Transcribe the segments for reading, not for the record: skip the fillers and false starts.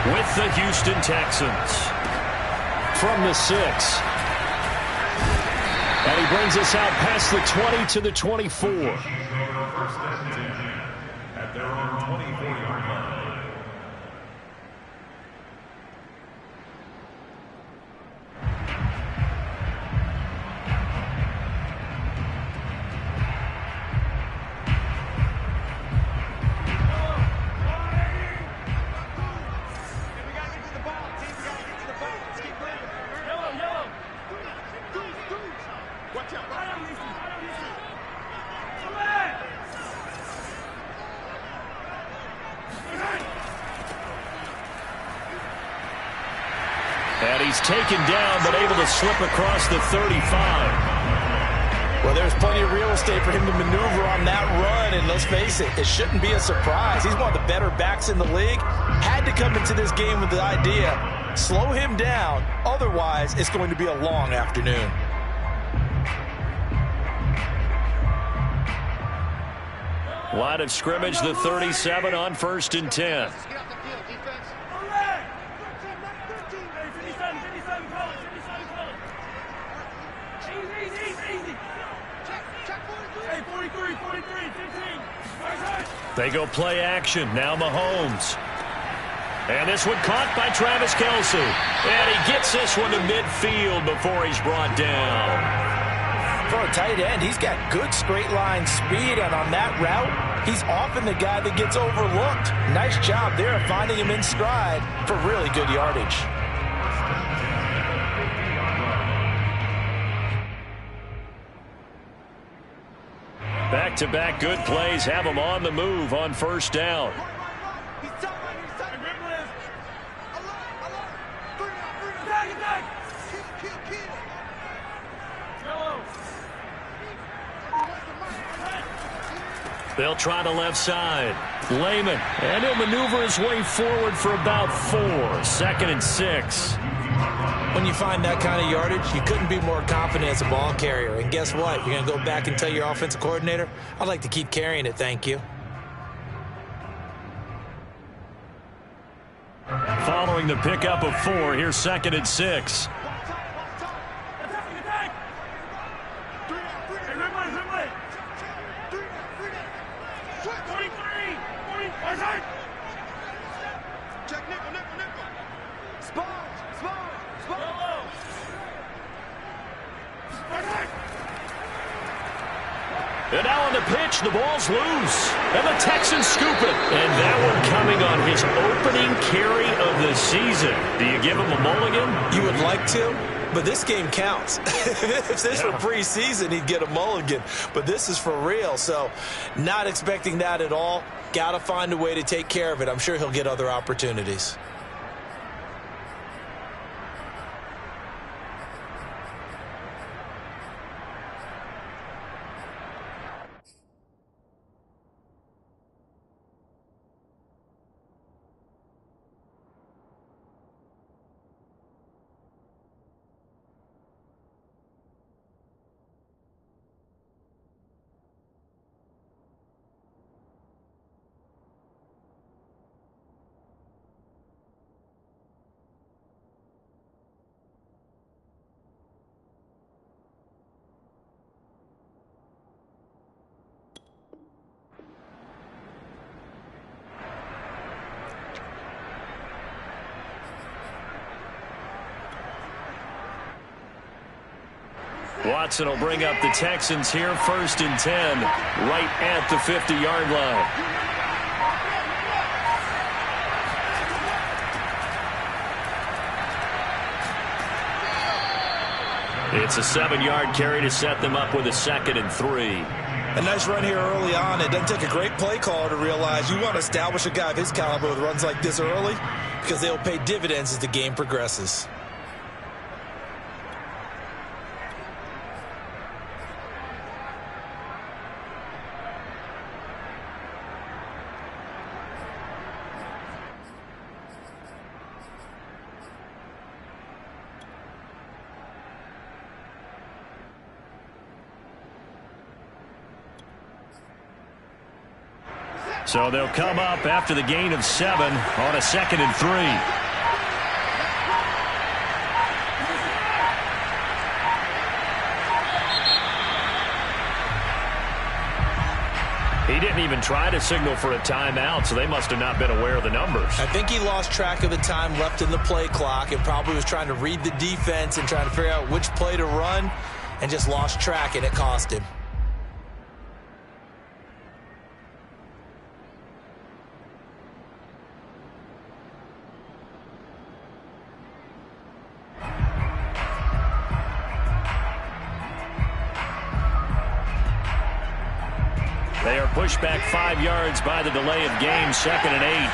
with the Houston Texans. From the 6. And he brings us out past the 20 to the 24. First and 10 at their own 24-yard line. And he's taken down, but able to slip across the 35. Well, there's plenty of real estate for him to maneuver on that run, and let's face it, it shouldn't be a surprise. He's one of the better backs in the league. Had to come into this game with the idea, slow him down, otherwise it's going to be a long afternoon. Line of scrimmage, the 37 on 1st and 10. They go play action. Now Mahomes. And this one caught by Travis Kelce. And he gets this one to midfield before he's brought down. For a tight end, he's got good straight line speed, and on that route, he's often the guy that gets overlooked. Nice job there of finding him in stride for really good yardage. Back-to-back good plays have him on the move on 1st down. They'll try the left side. Lehman, and he'll maneuver his way forward for about 4. 2nd and 6. When you find that kind of yardage, you couldn't be more confident as a ball carrier. And guess what? You're going to go back and tell your offensive coordinator, I'd like to keep carrying it, thank you. Following the pickup of 4, here's 2nd and 6. And now on the pitch, the ball's loose. And the Texans scoop it. And that one coming on his opening carry of the season. Do you give him a mulligan? You would like to, but this game counts. If this were preseason, he'd get a mulligan. But this is for real, so not expecting that at all. Got to find a way to take care of it. I'm sure he'll get other opportunities. Watson will bring up the Texans here, 1st and 10, right at the 50-yard line. It's a 7-yard carry to set them up with a 2nd and 3. A nice run here early on. It doesn't take a great play caller to realize you want to establish a guy of his caliber with runs like this early because they'll pay dividends as the game progresses. So they'll come up after the gain of 7 on a 2nd and 3. He didn't even try to signal for a timeout, so they must have not been aware of the numbers. I think he lost track of the time left in the play clock and probably was trying to read the defense and trying to figure out which play to run and just lost track, and it cost him. They are pushed back 5 yards by the delay of game, 2nd and 8.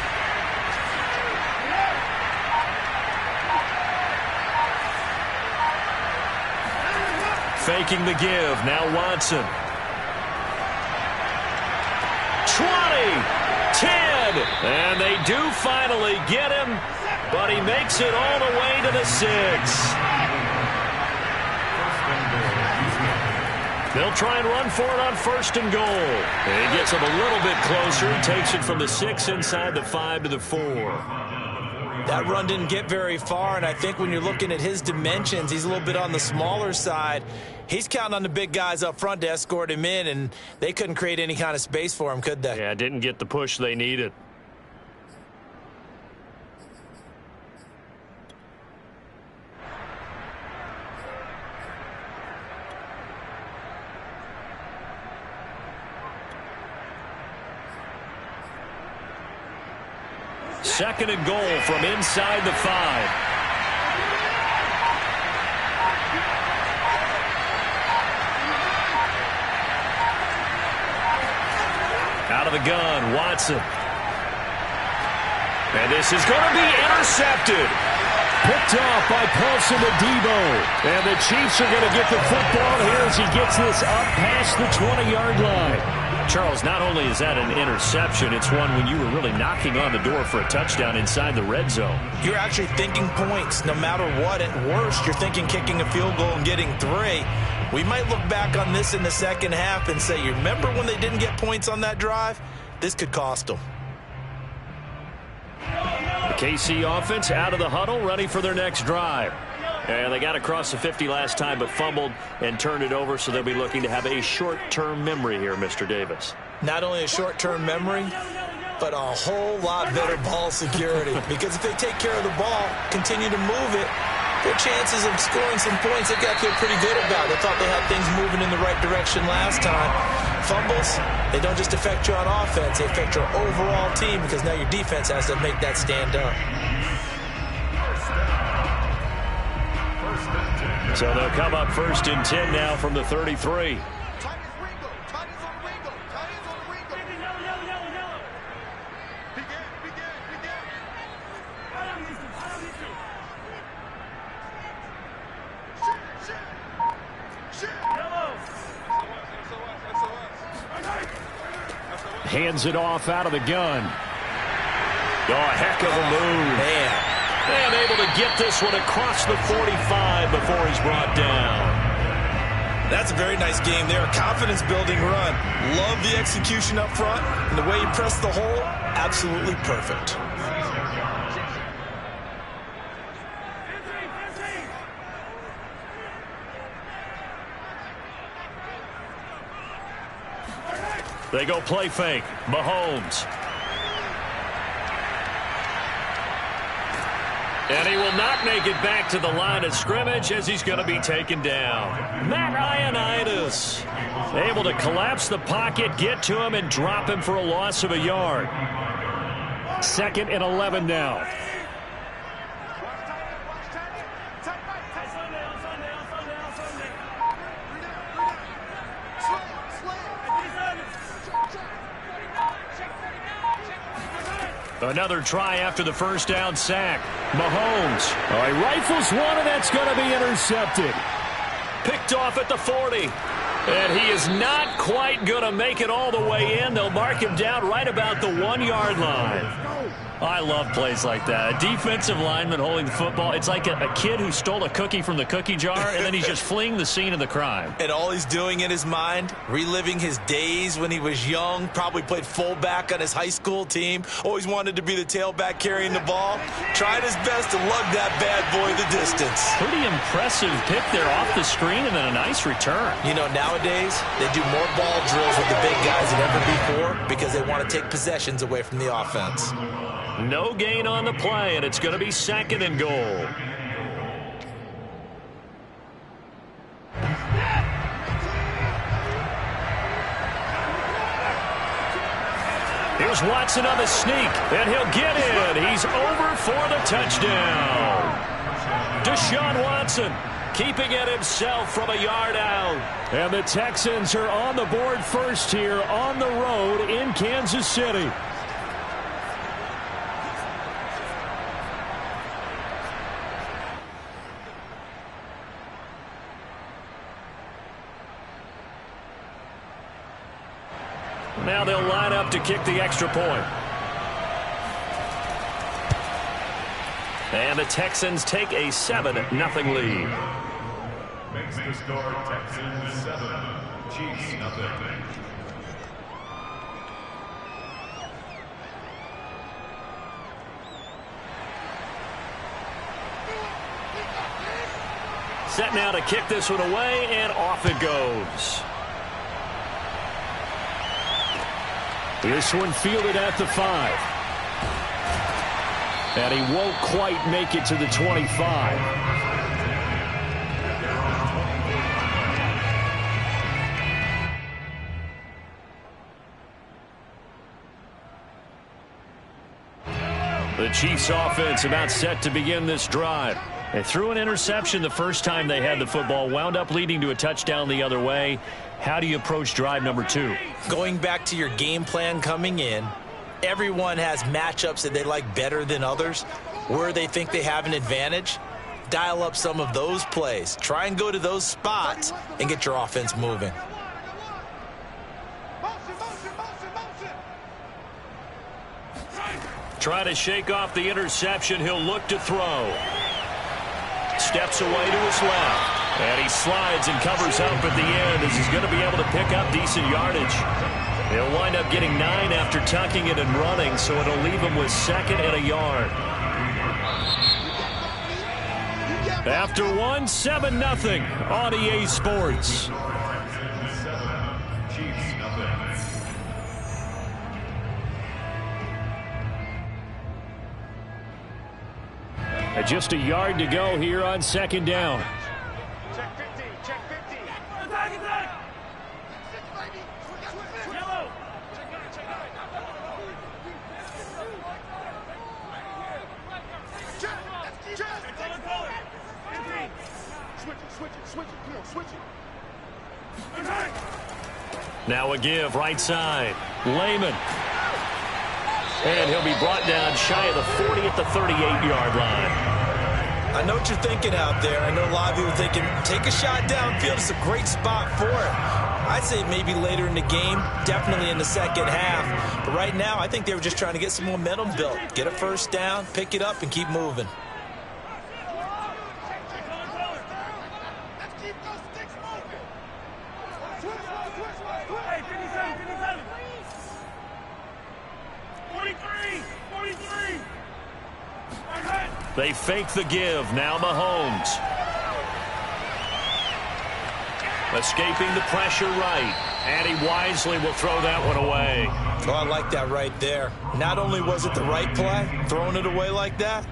Faking the give. Now Watson. 20, 10, and they do finally get him, but he makes it all the way to the 6. They'll try and run for it on 1st and goal. And he gets him a little bit closer. He takes it from the 6 inside the 5 to the 4. That run didn't get very far, and I think when you're looking at his dimensions, he's a little bit on the smaller side. He's counting on the big guys up front to escort him in, and they couldn't create any kind of space for him, could they? Yeah, didn't get the push they needed. Second and goal from inside the 5. Out of the gun, Watson. And this is going to be intercepted. Picked off by Paulson Adebo. And the Chiefs are going to get the football here as he gets this up past the 20-yard line. Charles, not only is that an interception, it's one when you were really knocking on the door for a touchdown inside the red zone. You're actually thinking points no matter what. At worst, you're thinking kicking a field goal and getting 3. We might look back on this in the second half and say, you remember when they didn't get points on that drive? This could cost them. The KC offense out of the huddle, ready for their next drive. And they got across the 50 last time, but fumbled and turned it over, so they'll be looking to have a short-term memory here, Mr. Davis. Not only a short-term memory, but a whole lot better ball security. Because if they take care of the ball, continue to move it, their chances of scoring some points, they've got to feel pretty good about. They thought they had things moving in the right direction last time. Fumbles, they don't just affect you on offense, they affect your overall team because now your defense has to make that stand up. So they'll come up 1st and 10 now from the 33. Hands it off out of the gun. Oh, heck of a move. Man. And able to get this one across the 45 before he's brought down. That's a very nice game there. Confidence-building run. Love the execution up front. And the way he pressed the hole, absolutely perfect. They go play fake. Mahomes. And he will not make it back to the line of scrimmage as he's going to be taken down. Matt Ioannidis able to collapse the pocket, get to him, and drop him for a loss of a yard. 2nd and 11 now. Another try after the first down sack. Mahomes. Oh, he rifles one, and that's going to be intercepted. Picked off at the 40. And he is not quite going to make it all the way in. They'll mark him down right about the 1-yard line. I love plays like that. A defensive lineman holding the football. It's like a kid who stole a cookie from the cookie jar, and then he's just fleeing the scene of the crime. And all he's doing in his mind, reliving his days when he was young, probably played fullback on his high school team, always wanted to be the tailback carrying the ball, trying his best to lug that bad boy the distance. Pretty impressive pick there off the screen, and then a nice return. You know, nowadays, they do more ball drills with the big guys than ever before because they want to take possessions away from the offense. No gain on the play, and it's going to be 2nd and goal. Here's Watson on the sneak, and he'll get in. He's over for the touchdown. Deshaun Watson keeping it himself from a yard out. And the Texans are on the board first here on the road in Kansas City. Now they'll line up to kick the extra point. And the Texans take a 7-0 lead. Makes the score Texans 7, Chiefs 0. Set now to kick this one away, and off it goes. This one fielded at the 5. And he won't quite make it to the 25. The Chiefs offense about set to begin this drive. They threw an interception the first time they had the football, wound up leading to a touchdown the other way. How do you approach drive number 2? Going back to your game plan coming in, everyone has matchups that they like better than others, where they think they have an advantage. Dial up some of those plays. Try and go to those spots and get your offense moving. Try to shake off the interception. He'll look to throw. Steps away to his left. And he slides and covers up at the end as he's going to be able to pick up decent yardage. He'll wind up getting 9 after tucking it and running, so it'll leave him with 2nd and a yard. After 7-0 on EA Sports. Just a yard to go here on 2nd down. Check 50, check 50. Attack, attack. Yellow. Check it, check it. Check, check. Switch it. Come on, switch it. Attack. Now a give right side. Lehman. And he'll be brought down shy of the 40 at the 38-yard line. I know what you're thinking out there. I know a lot of you are thinking, take a shot downfield. It's a great spot for it. I'd say maybe later in the game, definitely in the second half. But right now, I think they were just trying to get some momentum built. Get a first down, pick it up, and keep moving. They fake the give. Now Mahomes. Escaping the pressure right. And he wisely will throw that one away. Oh, I like that right there. Not only was it the right play, throwing it away like that,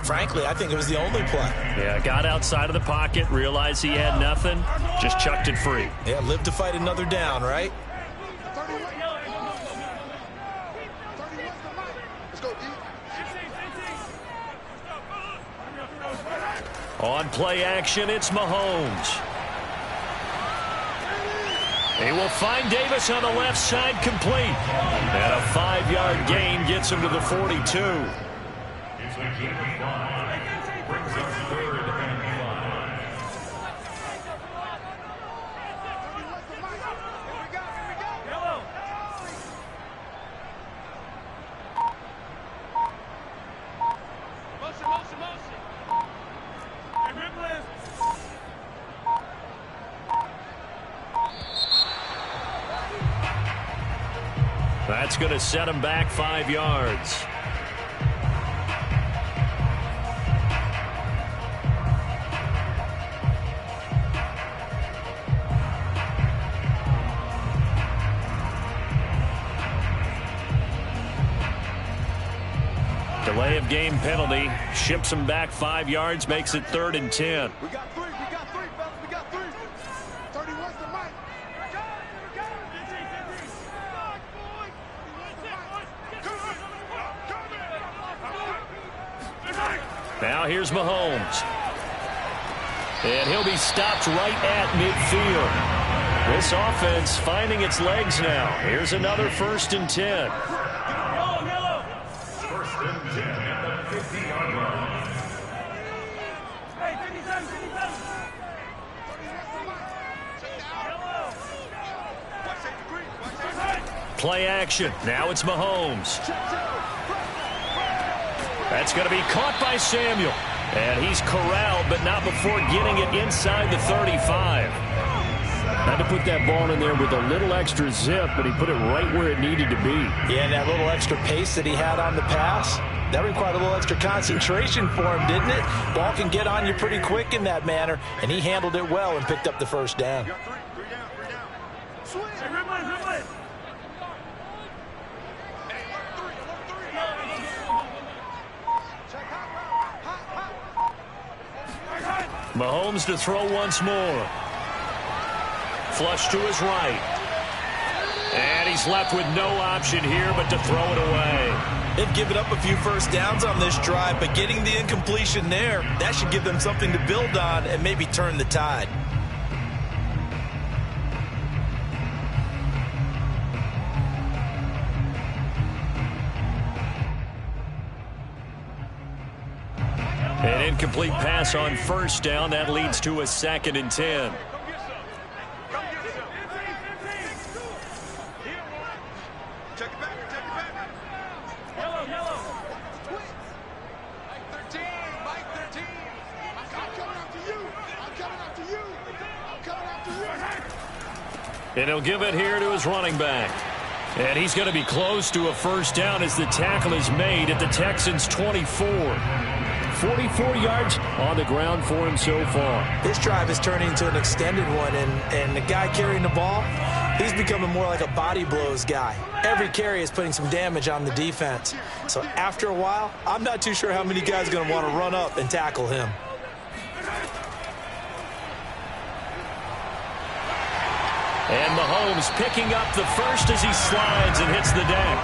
frankly, I think it was the only play. Yeah, got outside of the pocket, realized he had nothing, just chucked it free. Yeah, live to fight another down, right? On play action, it's Mahomes. He will find Davis on the left side, complete. And a 5-yard gain gets him to the 42. It's a gain of 5. Brings us 3rd and 5. That's going to set him back 5 yards. Delay of game penalty. Ships him back 5 yards, makes it 3rd and 10. We got three, fellas, we got three. 31's the mic. Now here's Mahomes. And he'll be stopped right at midfield. This offense finding its legs now. Here's another 1st and 10. 1st and 10 at the 50-yard line. Play action. Now it's Mahomes. That's going to be caught by Samuel. And he's corralled, but not before getting it inside the 35. Had to put that ball in there with a little extra zip, but he put it right where it needed to be. Yeah, and that little extra pace that he had on the pass, that required a little extra concentration for him, didn't it? Ball can get on you pretty quick in that manner, and he handled it well and picked up the 1st down. Three down. Switch. Mahomes to throw once more. Flush to his right. And he's left with no option here but to throw it away. They've given up a few 1st downs on this drive, but getting the incompletion there, that should give them something to build on and maybe turn the tide. An incomplete pass on 1st down. That leads to a 2nd and 10. And he'll give it here to his running back. And he's going to be close to a 1st down as the tackle is made at the Texans' 24. 44 yards on the ground for him so far. This drive is turning into an extended one, and the guy carrying the ball, he's becoming more like a body blows guy. Every carry is putting some damage on the defense. So after a while, I'm not too sure how many guys are going to want to run up and tackle him. And Mahomes picking up the 1st as he slides and hits the deck.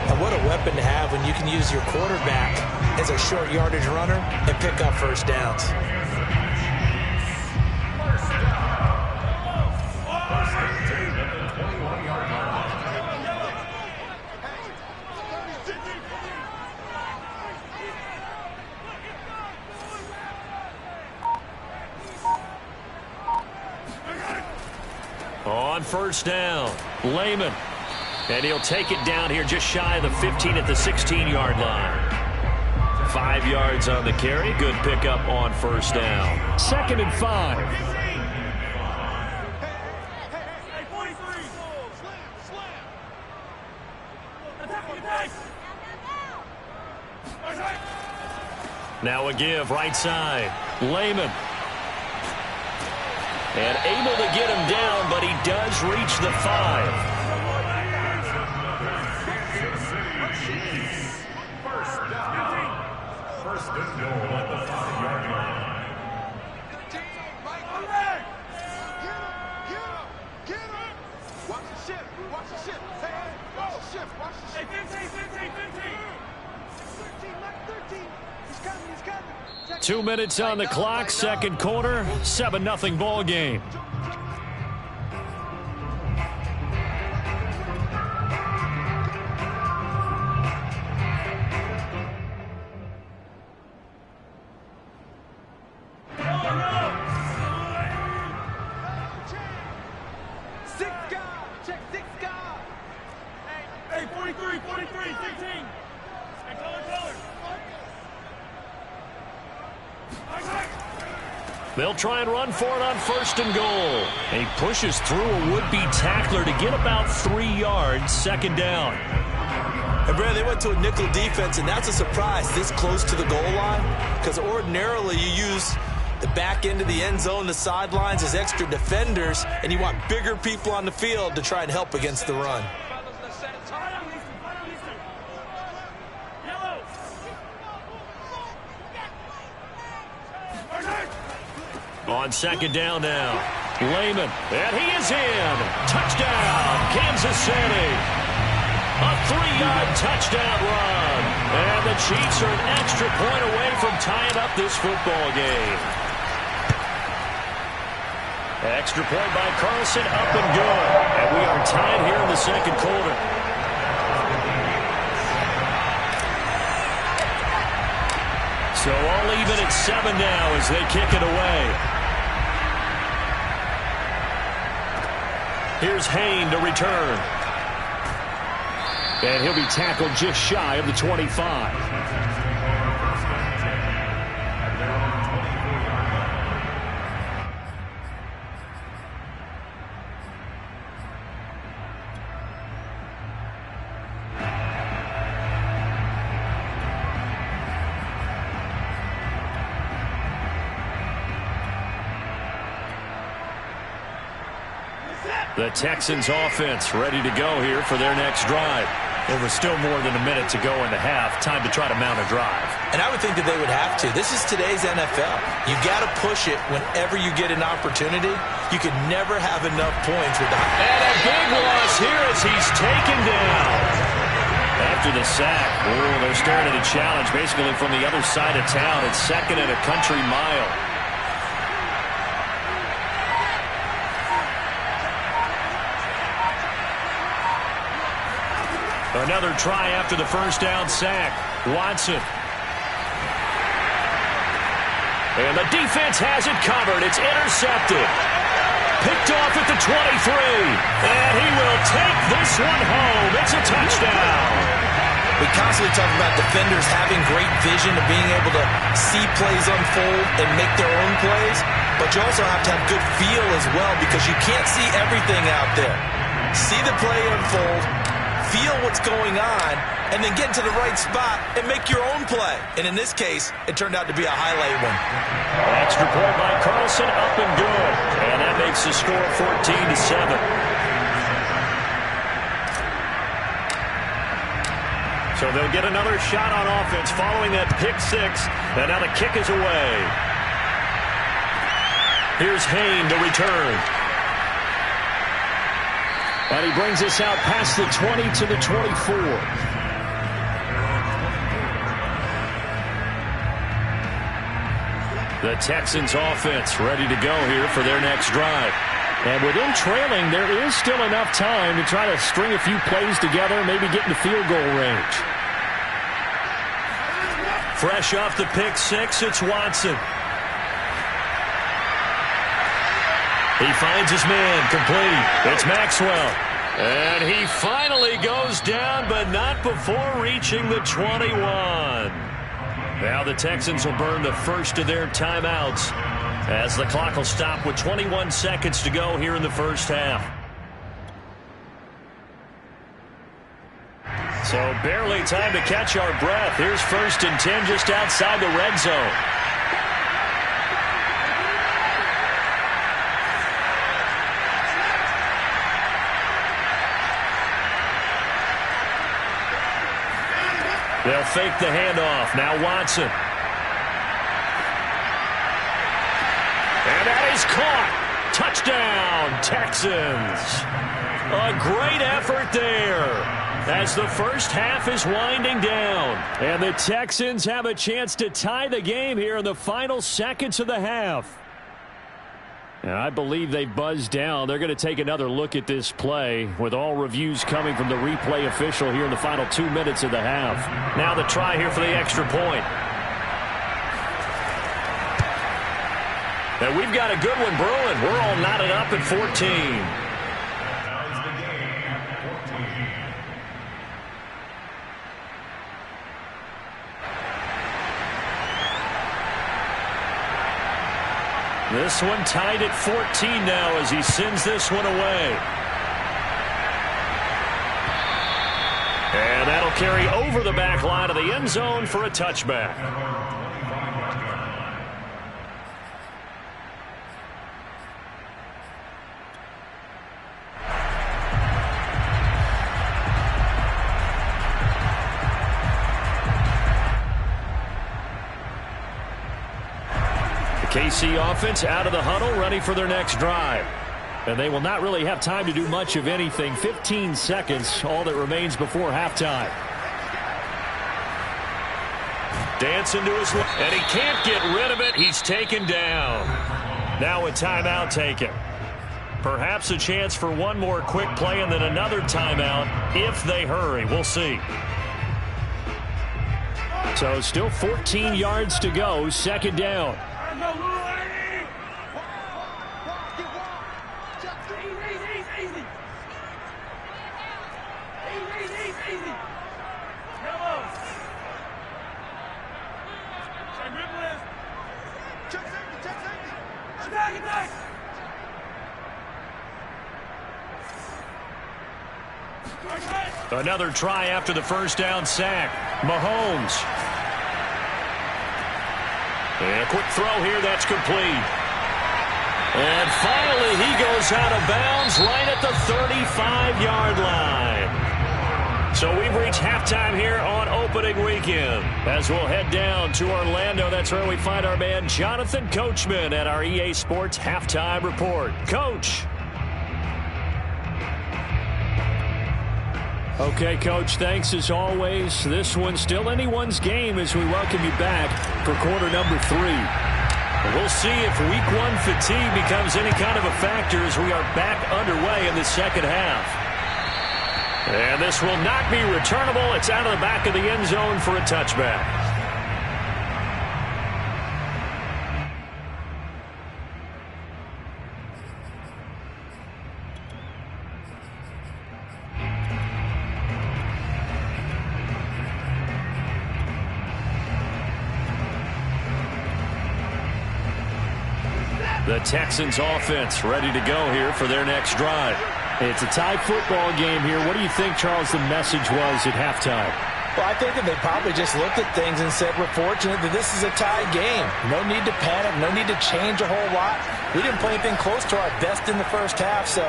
And what a weapon to have when you can use your quarterback as a short yardage runner and pick up 1st downs. On 1st down, Lehman. And he'll take it down here just shy of the 15 at the 16-yard line. 5 yards on the carry. Good pickup on 1st down. 2nd and 5. Now a give right side. Lehman. And able to get him down, but he does reach the 5. First and goal at the 5-yard line. Get him. Watch the shift. Watch the shift. Hey, watch the shift. Watch the shift. 13. He's coming. 2 minutes on the clock, 2nd quarter, 7-0 ball game. Hey, 43, 16. Hey, color. They'll try and run for it on 1st and goal. And he pushes through a would-be tackler to get about 3 yards, 2nd down. And Brad, they went to a nickel defense, and that's a surprise this close to the goal line, because ordinarily you use the back end of the end zone, the sidelines as extra defenders, and you want bigger people on the field to try and help against the run. On 2nd down now, Lehman, and he is in. Touchdown, Kansas City. A 3-yard touchdown run. And the Chiefs are an extra point away from tying up this football game. Extra point by Carlson, up and good. And we are tied here in the 2nd quarter. So all even at 7 now as they kick it away. Here's Hain to return. And he'll be tackled just shy of the 25. The Texans offense ready to go here for their next drive. There was still more than a minute to go in the half. Time to try to mount a drive. And I would think that they would have to. This is today's NFL. You got to push it whenever you get an opportunity. You can never have enough points with that. And a big loss here as he's taken down. After the sack, they're staring at a challenge basically from the other side of town. It's 2nd and a country mile. Another try after the 1st down sack. Watson. And the defense has it covered. It's intercepted. Picked off at the 23. And he will take this one home. It's a touchdown. We constantly talk about defenders having great vision of being able to see plays unfold and make their own plays. But you also have to have good feel as well, because you can't see everything out there. See the play unfold, feel what's going on, and then get into the right spot and make your own play. And in this case, it turned out to be a highlight one. Extra point by Carlson, up and good. And that makes the score 14-7. So they'll get another shot on offense following that pick 6. And now the kick is away. Here's Hain to return. And he brings us out past the 20 to the 24. The Texans offense ready to go here for their next drive. And within trailing, there is still enough time to try to string a few plays together, maybe get in the field goal range. Fresh off the pick 6, it's Watson. He finds his man, complete. It's Maxwell. And he finally goes down, but not before reaching the 21. Now the Texans will burn the first of their timeouts as the clock will stop with 21 seconds to go here in the first half. So barely time to catch our breath. Here's 1st and 10 just outside the red zone. They'll fake the handoff. Now Watson. And that is caught. Touchdown, Texans. A great effort there as the first half is winding down. And the Texans have a chance to tie the game here in the final seconds of the half. And I believe they buzzed down. They're going to take another look at this play with all reviews coming from the replay official here in the final 2 minutes of the half. Now the try here for the extra point. And we've got a good one brewing. We're all knotted up at 14. This one tied at 14 now as he sends this one away. And that'll carry over the back line of the end zone for a touchback. KC offense out of the huddle, ready for their next drive. And they will not really have time to do much of anything. 15 seconds, all that remains before halftime. Dancing to his left, and he can't get rid of it. He's taken down. Now a timeout taken. Perhaps a chance for one more quick play and then another timeout if they hurry. We'll see. So still 14 yards to go, second down. Another try after the first down sack. Mahomes. And a quick throw here, that's complete. And finally, he goes out of bounds right at the 35-yard line. So we've reached halftime here on opening weekend. As we'll head down to Orlando, that's where we find our man Jonathan Coachman at our EA Sports Halftime Report. Coach. Okay, Coach, thanks as always. This one's still anyone's game as we welcome you back for quarter number 3. We'll see if week 1 fatigue becomes any kind of a factor as we are back underway in the second half. And this will not be returnable. It's out of the back of the end zone for a touchback. The Texans offense ready to go here for their next drive. It's a tie football game here. What do you think, Charles, the message was at halftime? Well, I think that they probably just looked at things and said, we're fortunate that this is a tie game. No need to panic. No need to change a whole lot. We didn't play anything close to our best in the first half, so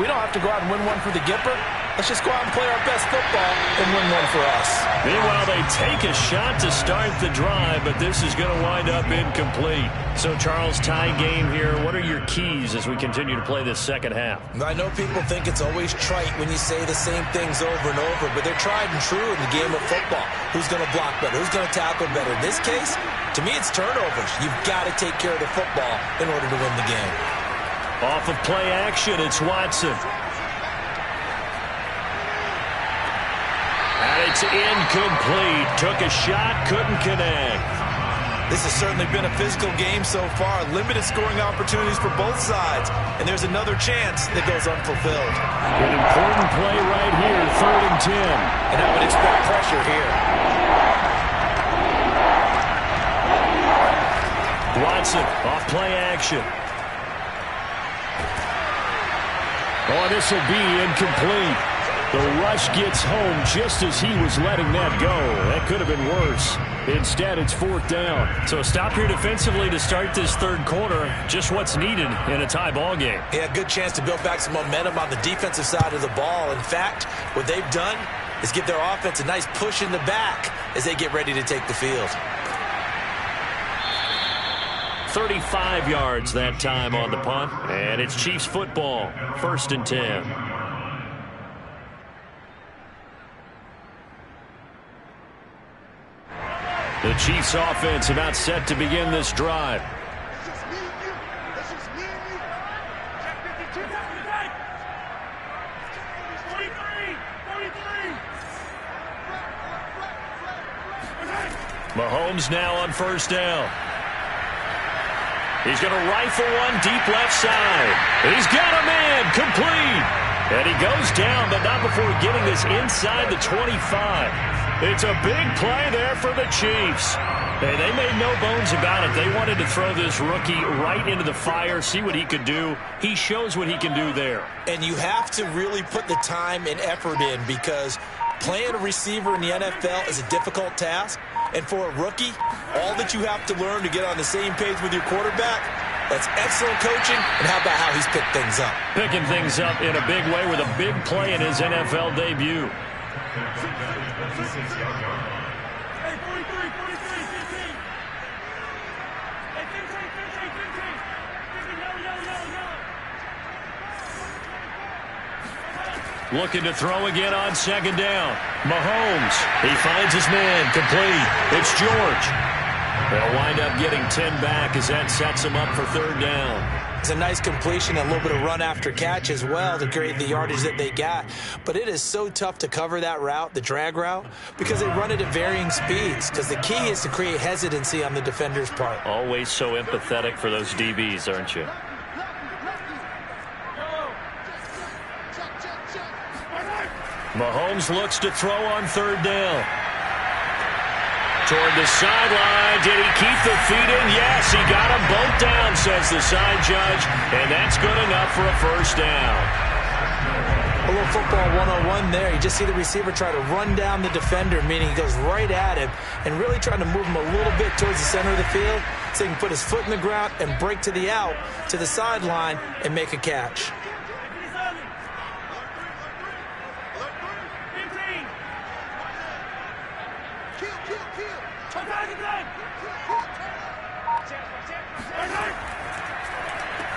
we don't have to go out and win one for the Gipper. Let's just go out and play our best football and win one for us. Meanwhile, they take a shot to start the drive, but this is going to wind up incomplete. So, Charles, tie game here. What are your keys as we continue to play this second half? I know people think it's always trite when you say the same things over and over, but they're tried and true in the game of football. Who's going to block better? Who's going to tackle better? In this case, to me, it's turnovers. You've got to take care of the football in order to win the game. Off of play action, it's Watson. And it's incomplete. Took a shot, couldn't connect. This has certainly been a physical game so far. Limited scoring opportunities for both sides. And there's another chance that goes unfulfilled. An important play right here, 3rd and 10. And I would expect pressure here. Watson off play action. Oh, this will be incomplete. The rush gets home just as he was letting that go. That could have been worse. Instead, it's 4th down. So a stop here defensively to start this third quarter. Just what's needed in a tie ball game. Yeah, good chance to build back some momentum on the defensive side of the ball. In fact, what they've done is give their offense a nice push in the back as they get ready to take the field. 35 yards that time on the punt. And it's Chiefs football. 1st and 10. The Chiefs offense about set to begin this drive. Mahomes now on 1st down. He's going to rifle one deep left side. He's got a man complete. And he goes down, but not before getting this inside the 25. It's a big play there for the Chiefs. Hey, they made no bones about it. They wanted to throw this rookie right into the fire, see what he could do. He shows what he can do there. And you have to really put the time and effort in, because playing a receiver in the NFL is a difficult task. And for a rookie, all that you have to learn to get on the same page with your quarterback, that's excellent coaching. And how about how he's picked things up? Picking things up in a big way with a big play in his NFL debut. Looking to throw again on second down. Mahomes, he finds his man, complete. It's George. They'll wind up getting 10 back as that sets him up for third down. It's a nice completion, a little bit of run after catch as well to create the yardage that they got. But it is so tough to cover that route, the drag route, because they run it at varying speeds. Because the key is to create hesitancy on the defender's part. Always so empathetic for those DBs, aren't you? Mahomes looks to throw on third down. Toward the sideline. Did he keep the feet in? Yes, he got them both down, says the side judge. And that's good enough for a first down. A little football 101 there. You just see the receiver try to run down the defender, meaning he goes right at him and really trying to move him a little bit towards the center of the field so he can put his foot in the ground and break to the out, to the sideline, and make a catch.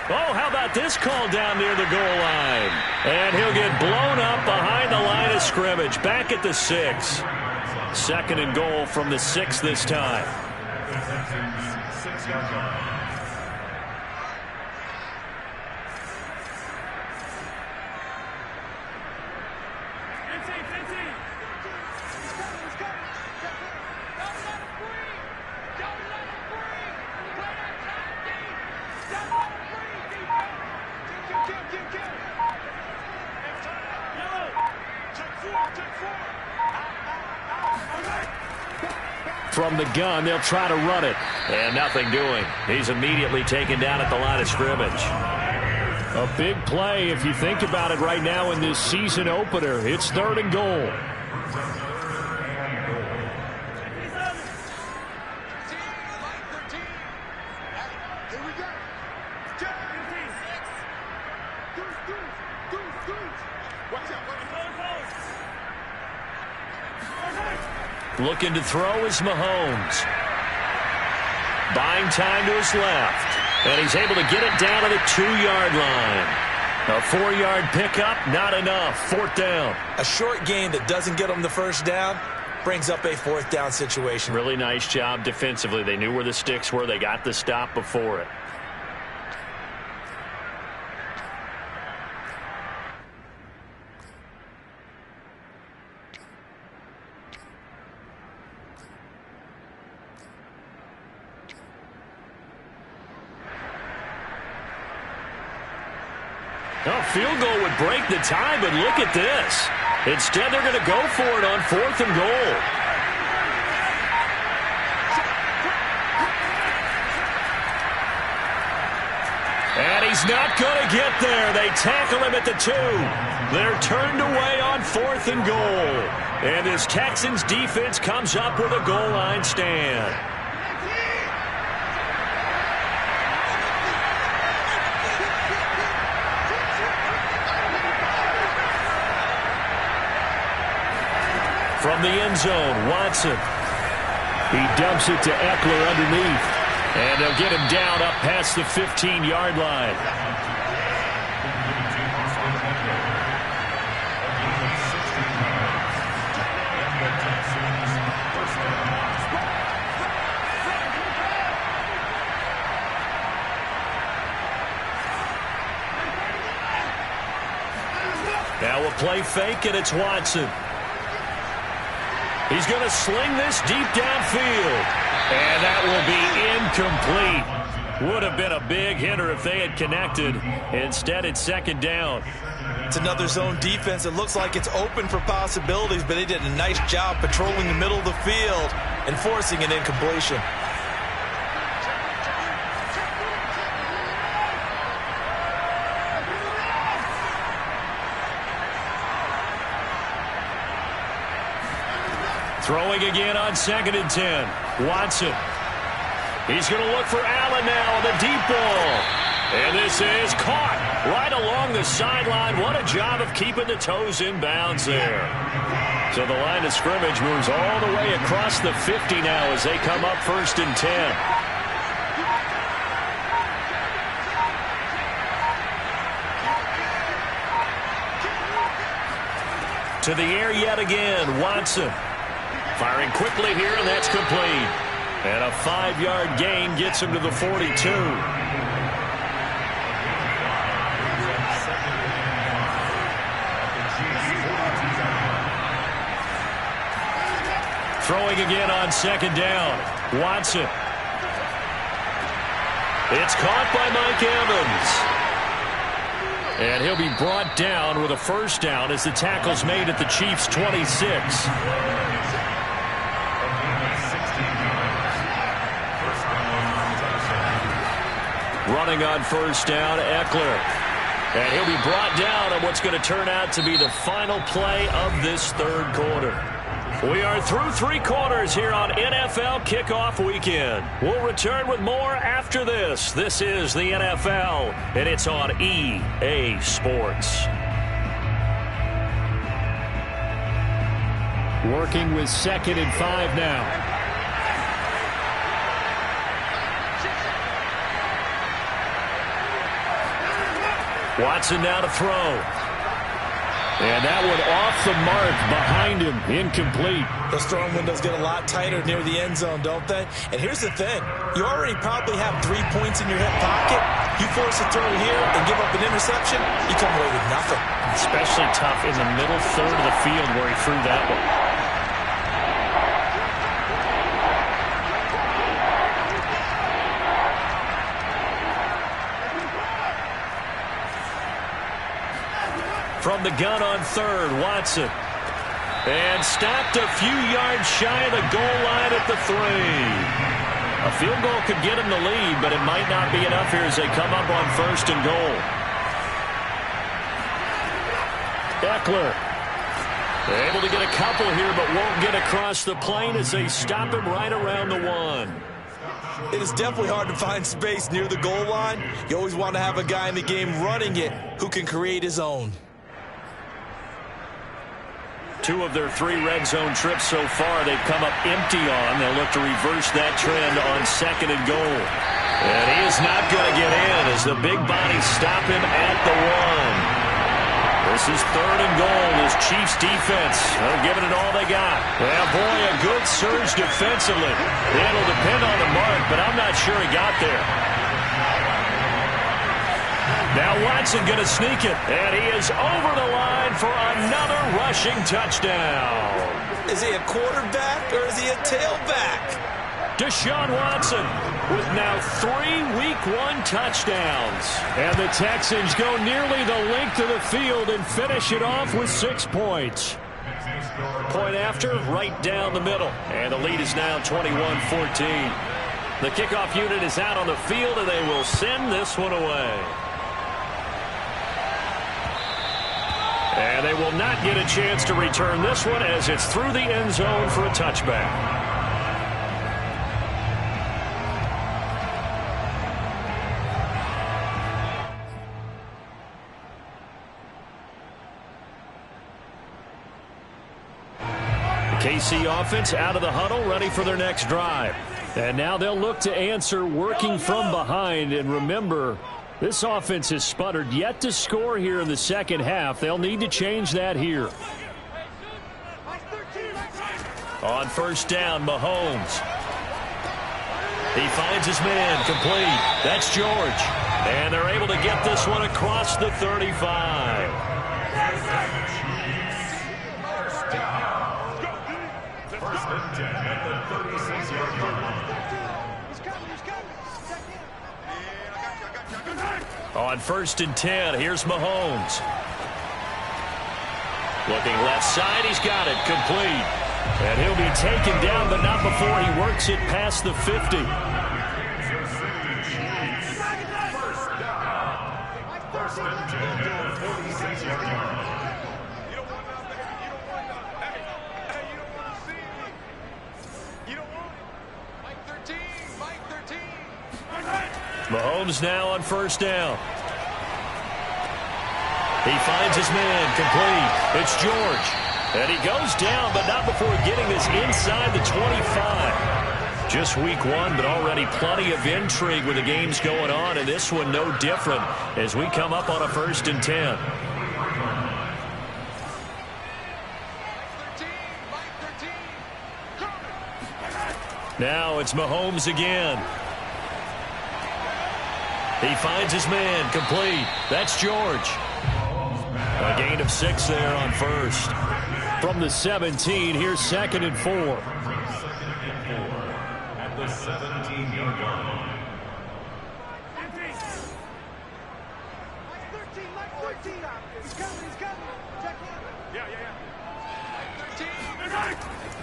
Oh, how about this call down near the goal line? And he'll get blown up behind the line of scrimmage. Back at the 6. Second and goal from the 6 this time. From the gun, they'll try to run it. And nothing doing. He's immediately taken down at the line of scrimmage. A big play if you think about it right now in this season opener. It's third and goal. Looking to throw is Mahomes. Buying time to his left. And he's able to get it down to the 2-yard line. A 4-yard pickup, not enough. Fourth down. A short game that doesn't get them the first down brings up a fourth down situation. Really nice job defensively. They knew where the sticks were. They got the stop before it. A field goal would break the tie, but look at this. Instead, they're going to go for it on fourth and goal. And he's not going to get there. They tackle him at the 2. They're turned away on fourth and goal. And this Texans defense comes up with a goal line stand. From the end zone, Watson. He dumps it to Eckler underneath. And they'll get him down up past the 15-yard line. Now a play fake, and it's Watson. He's going to sling this deep downfield. And that will be incomplete. Would have been a big hitter if they had connected. Instead, it's second down. It's another zone defense. It looks like it's open for possibilities, but they did a nice job patrolling the middle of the field and forcing an incompletion. Throwing again on 2nd and 10. Watson. He's going to look for Allen now on the deep ball. And this is caught right along the sideline. What a job of keeping the toes in bounds there. So the line of scrimmage moves all the way across the 50 now as they come up 1st and 10. To the air yet again, Watson. Firing quickly here, and that's complete. And a 5-yard gain gets him to the 42. Throwing again on 2nd down. Watson. It's caught by Mike Evans. And he'll be brought down with a 1st down as the tackle's made at the Chiefs' 26. Running on 1st down, Eckler. And he'll be brought down on what's going to turn out to be the final play of this 3rd quarter. We are through 3 quarters here on NFL Kickoff Weekend. We'll return with more after this. This is the NFL, and it's on EA Sports. Working with 2nd and 5 now. Watson now to throw. And that one off the mark behind him. Incomplete. Those throwing windows get a lot tighter near the end zone, don't they? And here's the thing. You already probably have 3 points in your hip pocket. You force a throw here and give up an interception, you come away with nothing. Especially tough in the middle third of the field where he threw that one. From the gun on 3rd, Watson. And stopped a few yards shy of the goal line at the 3. A field goal could get him the lead, but it might not be enough here as they come up on 1st and goal. Eckler. Able to get a couple here, but won't get across the plane as they stop him right around the 1. It is definitely hard to find space near the goal line. You always want to have a guy in the game running it who can create his own. 2 of their 3 red zone trips so far they've come up empty on. They'll look to reverse that trend on 2nd and goal. And he is not going to get in as the big bodies stop him at the 1. This is 3rd and goal. This Chiefs defense, they're giving it all they got. Well, boy, a good surge defensively. It'll depend on the mark, but I'm not sure he got there. Now Watson going to sneak it, and he is over the line for another rushing touchdown. Is he a quarterback or is he a tailback? Deshaun Watson with now 3 Week 1 touchdowns. And the Texans go nearly the length of the field and finish it off with 6 points. Point after, right down the middle. And the lead is now 21-14. The kickoff unit is out on the field, and they will send this one away. And they will not get a chance to return this one as it's through the end zone for a touchback. The KC offense out of the huddle, ready for their next drive. And now they'll look to answer working from behind. And remember, this offense has sputtered yet to score here in the second half. They'll need to change that here. On 1st down, Mahomes. He finds his man, complete. That's George. And they're able to get this one across the 35. First and 10 at the 36-yard line. On 1st and 10, here's Mahomes. Looking left side, he's got it, complete. And he'll be taken down, but not before he works it past the 50. First and 10, 46-yard line. You don't want nothing. You don't want nothing. Hey, you don't want to see me. You don't want it. Mike 13. Mike 13. Mahomes now on first down. He finds his man complete. It's George. And he goes down, but not before getting this inside the 25. Just week one, but already plenty of intrigue with the games going on, and this one no different as we come up on a first and 10. Now it's Mahomes again. He finds his man complete. That's George. A gain of 6 there on first. From the 17, here's second and 4. At the 17-yard line. Mike 13. He's coming. Check in. Yeah. Mike 13.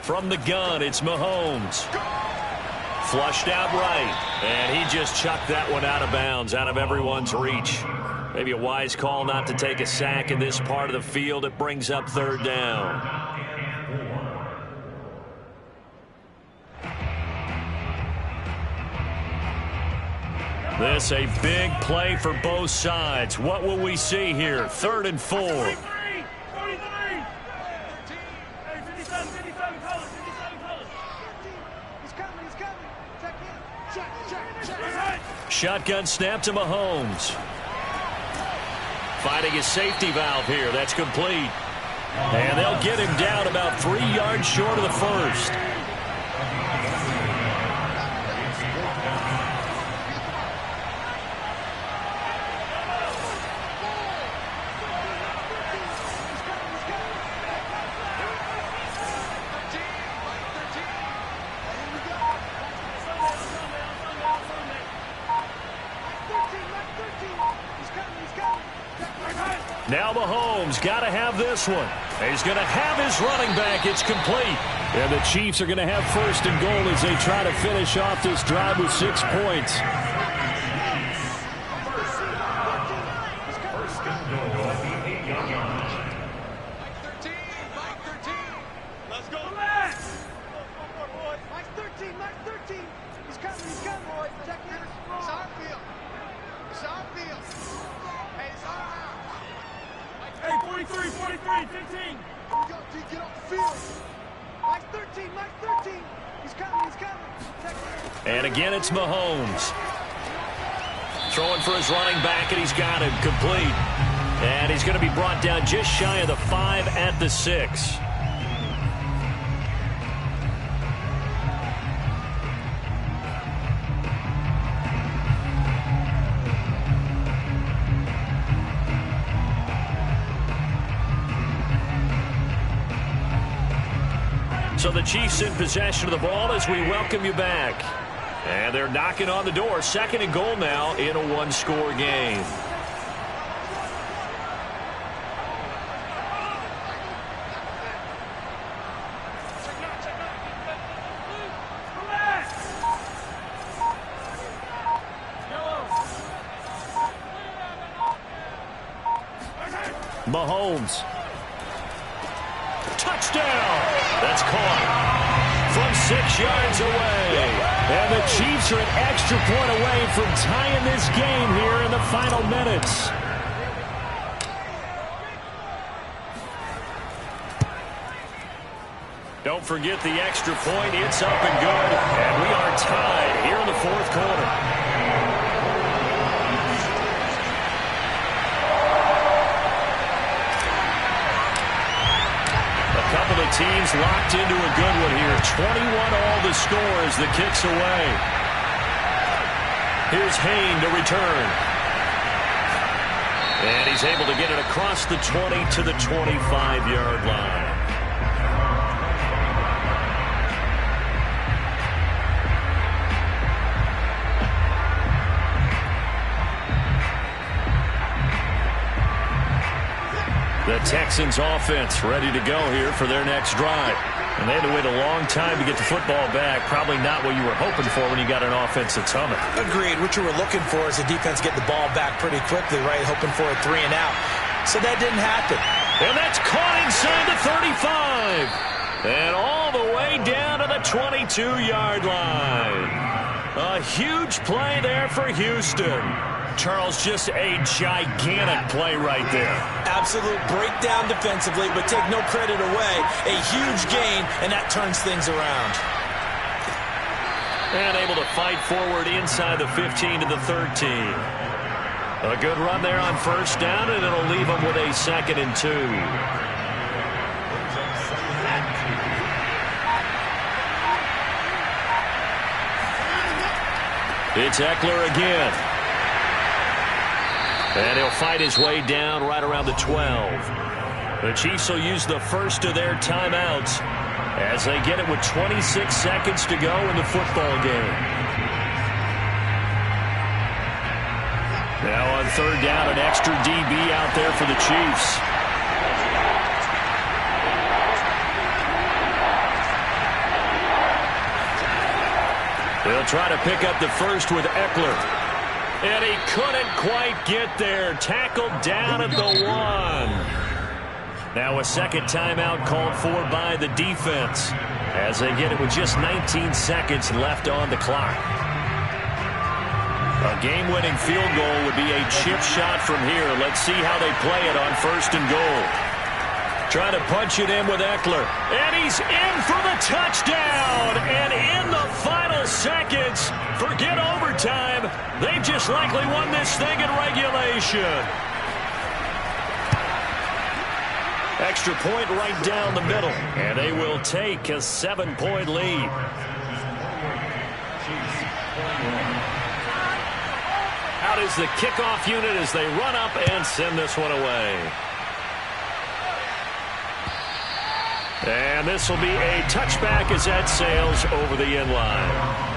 From the gun, it's Mahomes. Flushed out right, and he just chucked that one out of bounds, out of everyone's reach. Maybe a wise call not to take a sack in this part of the field. It brings up third down. This a big play for both sides. What will we see here? Third and 4. Shotgun snap to Mahomes. Finding his safety valve here. That's complete. And they'll get him down about 3 yards short of the first. Now Mahomes got to have this one. He's going to have his running back. It's complete. And the Chiefs are going to have first and goal as they try to finish off this drive with 6 points. First and goal at the 8-yard line. Mike 13. Let's go. Mike 13. He's coming, boys. Check in. It's our field. Hey, it's our house. Hey, 43, 15. Get off the field. Mike 13. He's coming. Check in. And again, it's Mahomes. Throwing for his running back, and he's got him complete. And he's going to be brought down just shy of the 5 at the 6. So the Chiefs in possession of the ball as we welcome you back. And they're knocking on the door. Second and goal now in a one-score game. Mahomes. Touchdown. That's caught from 6 yards away. And the Chiefs are an extra point away from tying this game here in the final minutes. Don't forget the extra point. It's up and good. And we are tied here in the fourth quarter. Couple of teams locked into a good one here. 21 all the score as the kick's away. Here's Hayne to return. And he's able to get it across the 20 to the 25-yard line. The Texans offense ready to go here for their next drive. And they had to wait a long time to get the football back. Probably not what you were hoping for when you got an offense that's humming. Agreed. What you were looking for is the defense get the ball back pretty quickly, right? Hoping for a 3 and out. So that didn't happen. And that's caught inside the 35. And all the way down to the 22-yard line. A huge play there for Houston. Charles, just a gigantic play right there. Absolute breakdown defensively, but take no credit away. A huge gain, and that turns things around. And able to fight forward inside the 15 to the 13. A good run there on first down, and it'll leave them with a 2nd and 2. It's Eckler again. And he'll fight his way down right around the 12. The Chiefs will use the first of their timeouts as they get it with 26 seconds to go in the football game. Now on third down, an extra DB out there for the Chiefs. They'll try to pick up the first with Eckler. And he couldn't quite get there. Tackled down at the 1. Now a second timeout called for by the defense as they get it with just 19 seconds left on the clock. A game-winning field goal would be a chip shot from here. Let's see how they play it on first and goal. Trying to punch it in with Eckler. And he's in for the touchdown. And in the final seconds, forget overtime. They've just likely won this thing in regulation. Extra point right down the middle. And they will take a 7-point lead. Out is the kickoff unit as they run up and send this one away. And this will be a touchback as that sails over the end line.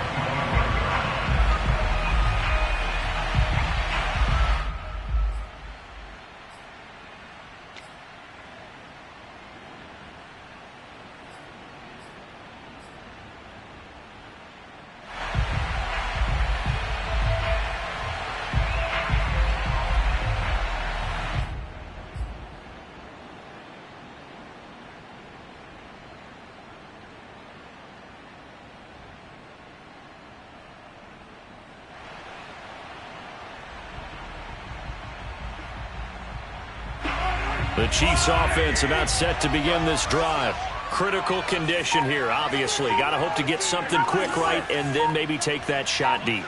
The Chiefs offense about set to begin this drive. Critical condition here, obviously. Got to hope to get something quick right and then maybe take that shot deep.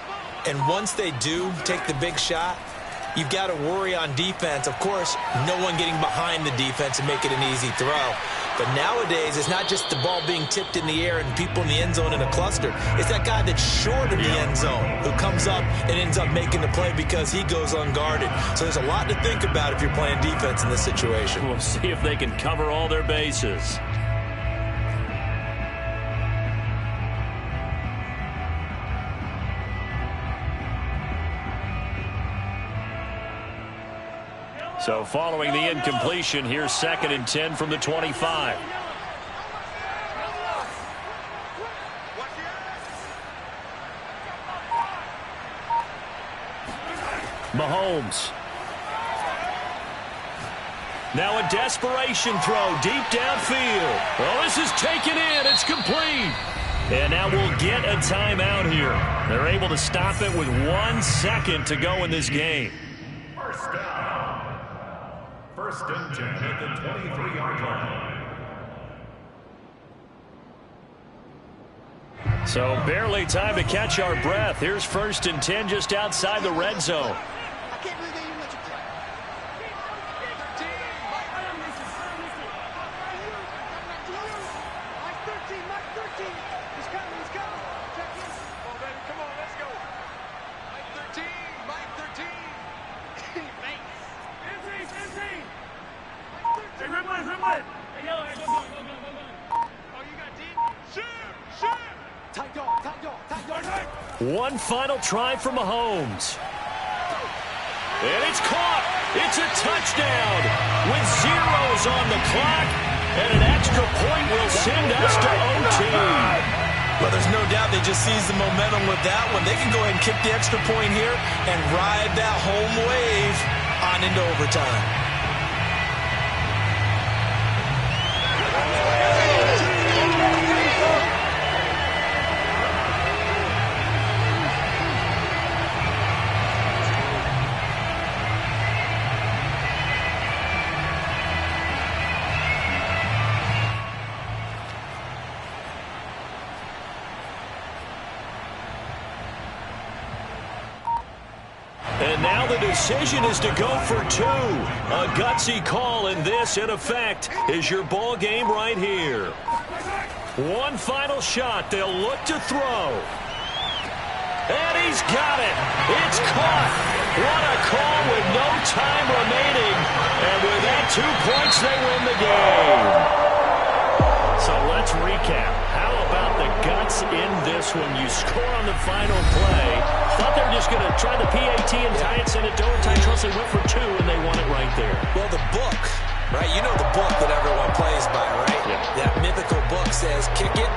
And once they do take the big shot, you've got to worry on defense. Of course, no one getting behind the defense and make it an easy throw. But nowadays, it's not just the ball being tipped in the air and people in the end zone in a cluster. It's that guy that's short of the end zone who comes up and ends up making the play because he goes unguarded. So there's a lot to think about if you're playing defense in this situation. We'll see if they can cover all their bases. So following the incompletion, here's 2nd and 10 from the 25. Mahomes. Now a desperation throw deep downfield. Oh, this is taken in. It's complete. And now we'll get a timeout here. They're able to stop it with 1 second to go in this game. First down. First and 10 at the 23-yard line. So barely time to catch our breath. Here's 1st and 10 just outside the red zone. I can't believe they even let you play. Mike 13, Mike 13. He's coming, he's coming. Check in. Come on, baby, come on, let's go. Mike 13, Mike 13. Thanks. Hey, red. Hey, yo, hey, go. Oh, you got deep? Shoot! Tight dog. One final try for Mahomes. And it's caught. It's a touchdown with zeros on the clock. And an extra point will send us to OT. Well, there's no doubt they just seized the momentum with that one. They can go ahead and kick the extra point here and ride that home wave on into overtime. And now the decision is to go for two. A gutsy call, and this, in effect, is your ball game right here. One final shot. They'll look to throw. And he's got it. It's caught. What a call with no time remaining. And with that, 2 points, they win the game. So let's recap. How about the guts in this one? You score on the final play. Thought they were just going to try the PAT and tie it, send it to overtime. Trust they went for two, and they won it right there. Well, the book, right? You know the book that everyone plays by, right? Yeah. That mythical book says, kick it,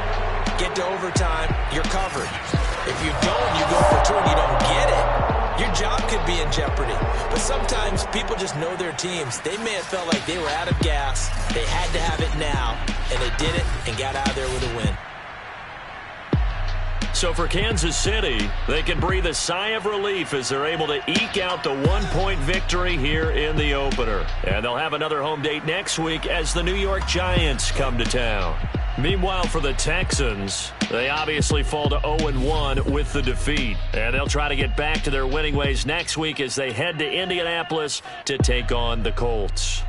get to overtime, you're covered. If you don't, you go for two and you don't get it, your job could be in jeopardy. But sometimes people just know their teams. They may have felt like they were out of gas. They had to have it now, and they did it and got out of there with a win. So for Kansas City, they can breathe a sigh of relief as they're able to eke out the 1-point victory here in the opener. And they'll have another home date next week as the New York Giants come to town. Meanwhile, for the Texans, they obviously fall to 0-1 with the defeat. And they'll try to get back to their winning ways next week as they head to Indianapolis to take on the Colts.